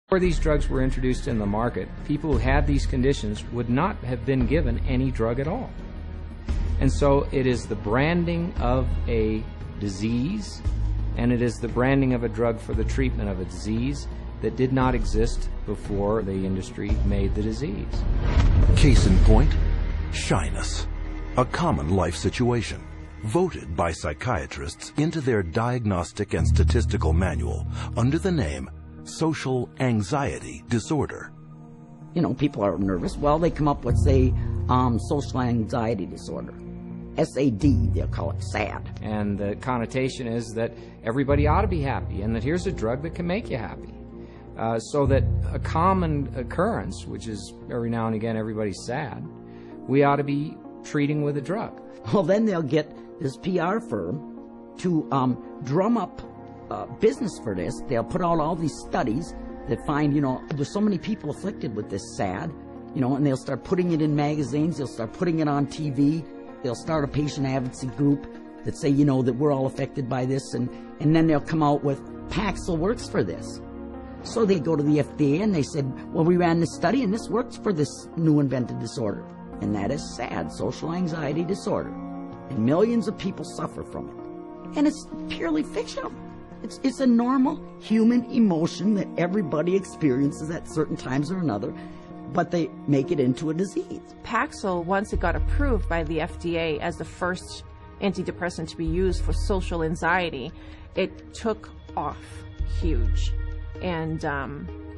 Before these drugs were introduced in the market, people who had these conditions would not have been given any drug at all. And so it is the branding of a disease, and it is the branding of a drug for the treatment of a disease that did not exist before the industry made the disease. Case in point, shyness, a common life situation, voted by psychiatrists into their diagnostic and statistical manual under the name social anxiety disorder. You know, people are nervous. Well, they come up with, say, social anxiety disorder. SAD, they'll call it SAD. And the connotation is that everybody ought to be happy, and that here's a drug that can make you happy. So that a common occurrence, which is every now and again everybody's sad, we ought to be treating with a drug. Well, then they'll get this PR firm to drum up business for this. They'll put out all these studies that find, you know, there's so many people afflicted with this SAD, you know, and they'll start putting it in magazines, they'll start putting it on TV, they'll start a patient advocacy group that say, you know, that we're all affected by this, and then they'll come out with Paxil works for this. So they go to the FDA and they said, well, we ran this study and this works for this new invented disorder, and that is SAD, social anxiety disorder, and millions of people suffer from it. And it's purely fictional. It's a normal human emotion that everybody experiences at certain times or another, but they make it into a disease. Paxil, once it got approved by the FDA as the first antidepressant to be used for social anxiety, it took off huge. And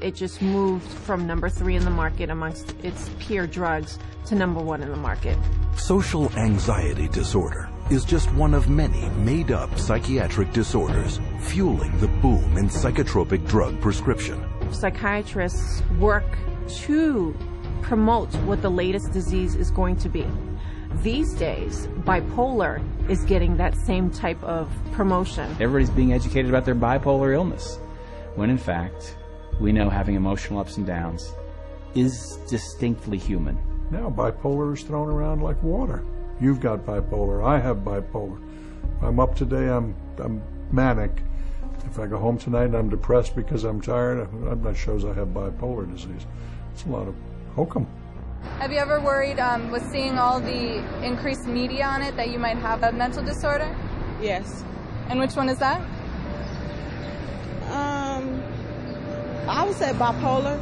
it just moved from number 3 in the market amongst its peer drugs to number 1 in the market. Social anxiety disorder is just one of many made-up psychiatric disorders fueling the boom in psychotropic drug prescription. Psychiatrists work to promote what the latest disease is going to be. These days, bipolar is getting that same type of promotion. Everybody's being educated about their bipolar illness, when in fact, we know having emotional ups and downs is distinctly human. Now bipolar is thrown around like water. You've got bipolar, I have bipolar. If I'm up today, I'm manic. If I go home tonight and I'm depressed because I'm tired, that shows I have bipolar disease. It's a lot of hokum. Have you ever worried with seeing all the increased media on it that you might have a mental disorder? Yes. And which one is that? I would say bipolar.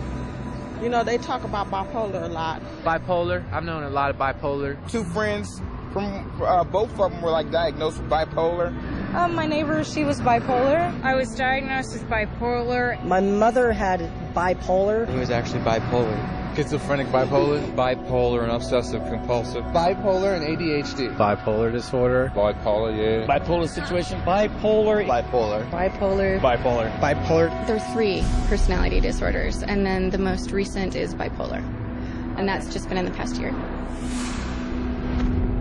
You know, they talk about bipolar a lot. Bipolar. I've known a lot of bipolar. 2 friends from both of them were like diagnosed with bipolar. My neighbor, she was bipolar. I was diagnosed with bipolar. My mother had bipolar. He was actually bipolar. Schizophrenic bipolar. Bipolar and obsessive compulsive. Bipolar and ADHD. Bipolar disorder. Bipolar, yeah. Bipolar situation. Bipolar. Bipolar. Bipolar. Bipolar. Bipolar. There are 3 personality disorders, and then the most recent is bipolar. And that's just been in the past year.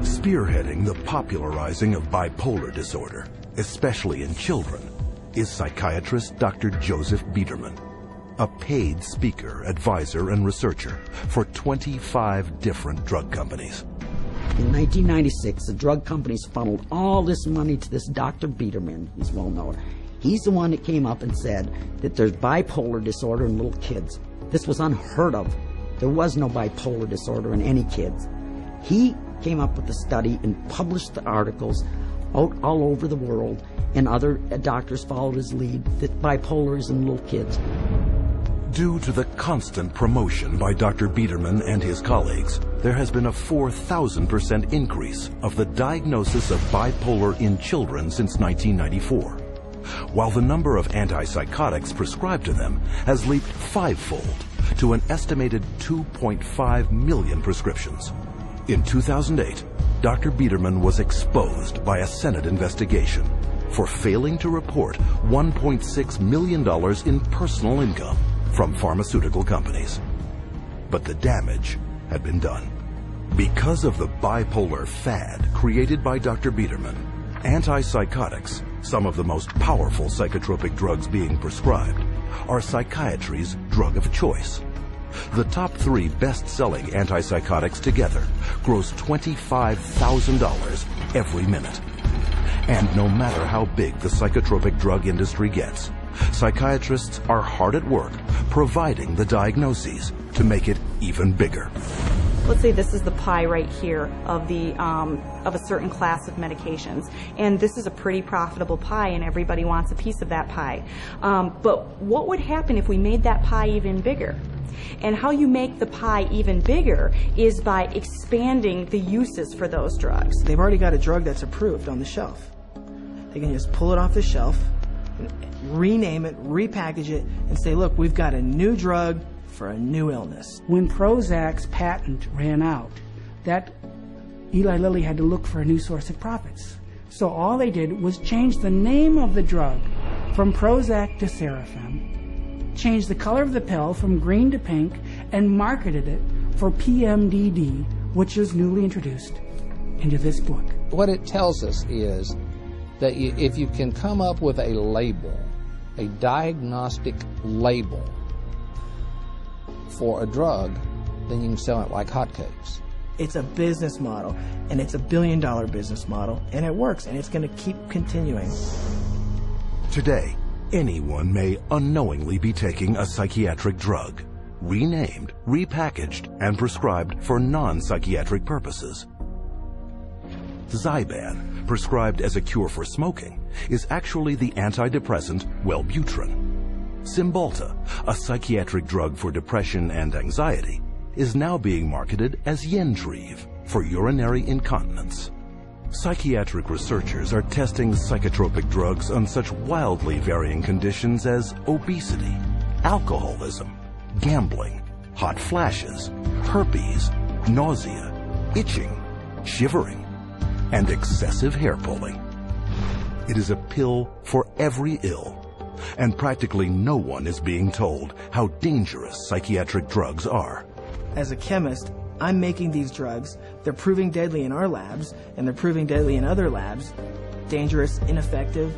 Spearheading the popularizing of bipolar disorder, especially in children, is psychiatrist Dr. Joseph Biederman, a paid speaker, advisor, and researcher for 25 different drug companies. In 1996, the drug companies funneled all this money to this Dr. Biederman. He's well known. He's the one that came up and said that there's bipolar disorder in little kids. This was unheard of. There was no bipolar disorder in any kids. He came up with the study and published the articles out all over the world, and other doctors followed his lead that bipolar is in little kids. Due to the constant promotion by Dr. Biederman and his colleagues, there has been a 4,000% increase of the diagnosis of bipolar in children since 1994, while the number of antipsychotics prescribed to them has leaped 5-fold to an estimated 2.5 million prescriptions. In 2008, Dr. Biederman was exposed by a Senate investigation for failing to report $1.6 million in personal income from pharmaceutical companies. But the damage had been done. Because of the bipolar fad created by Dr. Biederman, antipsychotics, some of the most powerful psychotropic drugs being prescribed, are psychiatry's drug of choice. The top 3 best-selling antipsychotics together gross $25,000 every minute. And no matter how big the psychotropic drug industry gets, psychiatrists are hard at work providing the diagnoses to make it even bigger. Let's say this is the pie right here of a certain class of medications, and this is a pretty profitable pie, and everybody wants a piece of that pie. But what would happen if we made that pie even bigger? And how you make the pie even bigger is by expanding the uses for those drugs. They've already got a drug that's approved on the shelf. They can just pull it off the shelf, rename it, repackage it, and say, look, we've got a new drug for a new illness. When Prozac's patent ran out, that Eli Lilly had to look for a new source of profits. So all they did was change the name of the drug from Prozac to Serafem, changed the color of the pill from green to pink, and marketed it for PMDD, which is newly introduced into this book. What it tells us is that if you can come up with a label, a diagnostic label for a drug, then you can sell it like hotcakes. It's a business model, and it's $1 billion business model, and it works, and it's going to keep continuing. Today, anyone may unknowingly be taking a psychiatric drug, renamed, repackaged, and prescribed for non-psychiatric purposes. Zyban, prescribed as a cure for smoking, is actually the antidepressant Wellbutrin. Cymbalta, a psychiatric drug for depression and anxiety, is now being marketed as Yentriv for urinary incontinence. Psychiatric researchers are testing psychotropic drugs on such wildly varying conditions as obesity, alcoholism, gambling, hot flashes, herpes, nausea, itching, shivering, and excessive hair pulling. It is a pill for every ill, and practically no one is being told how dangerous psychiatric drugs are. As a chemist, I'm making these drugs. They're proving deadly in our labs, and they're proving deadly in other labs. Dangerous, ineffective,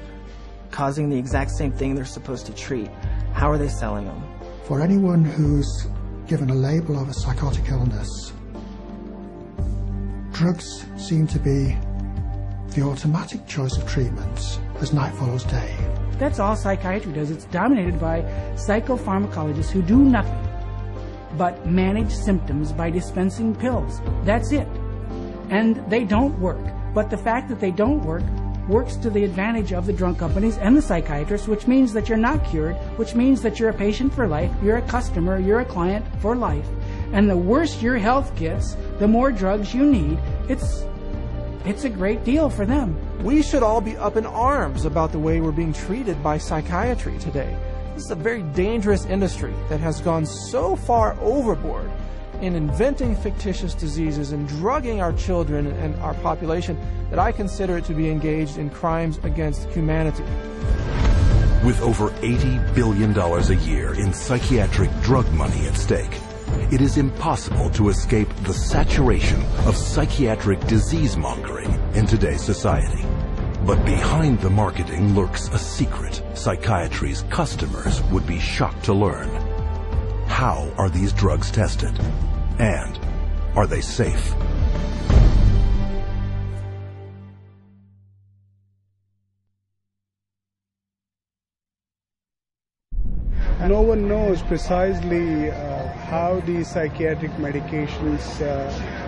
causing the exact same thing they're supposed to treat. How are they selling them? For anyone who's given a label of a psychotic illness, drugs seem to be the automatic choice of treatments as night follows day. That's all psychiatry does. It's dominated by psychopharmacologists who do nothing but manage symptoms by dispensing pills. That's it. And they don't work. But the fact that they don't work works to the advantage of the drug companies and the psychiatrists, which means that you're not cured, which means that you're a patient for life, you're a customer, you're a client for life. And the worse your health gets, the more drugs you need. It's a great deal for them. We should all be up in arms about the way we're being treated by psychiatry today. This is a very dangerous industry that has gone so far overboard in inventing fictitious diseases and drugging our children and our population that I consider it to be engaged in crimes against humanity. With over $80 billion a year in psychiatric drug money at stake, it is impossible to escape the saturation of psychiatric disease-mongering in today's society. But behind the marketing lurks a secret psychiatry's customers would be shocked to learn. How are these drugs tested? And are they safe? No one knows precisely how these psychiatric medications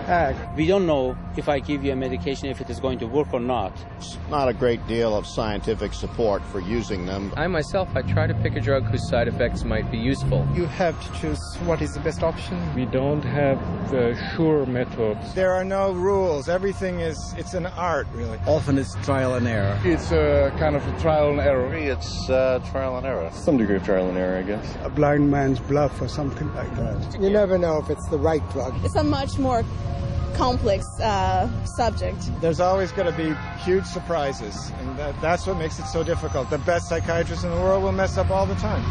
act. We don't know if I give you a medication if it is going to work or not. There's not a great deal of scientific support for using them. I myself, I try to pick a drug whose side effects might be useful. You have to choose what is the best option. We don't have sure methods. There are no rules. Everything it's an art, really. Often it's trial and error. It's kind of a trial and error. It's trial and error. Some degree of trial and error, I guess. A blind man's bluff or something like that. You never know if it's the right drug. It's a much more complex subject. There's always going to be huge surprises, and that's what makes it so difficult. The best psychiatrists in the world will mess up all the time.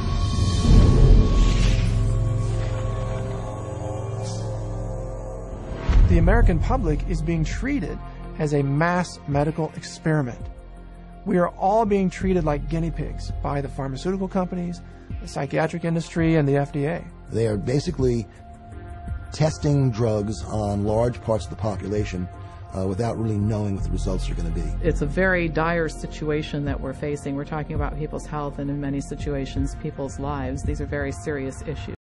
The American public is being treated as a mass medical experiment. We are all being treated like guinea pigs by the pharmaceutical companies, the psychiatric industry, and the FDA. They are basically testing drugs on large parts of the population without really knowing what the results are going to be. It's a very dire situation that we're facing. We're talking about people's health and in many situations people's lives. These are very serious issues.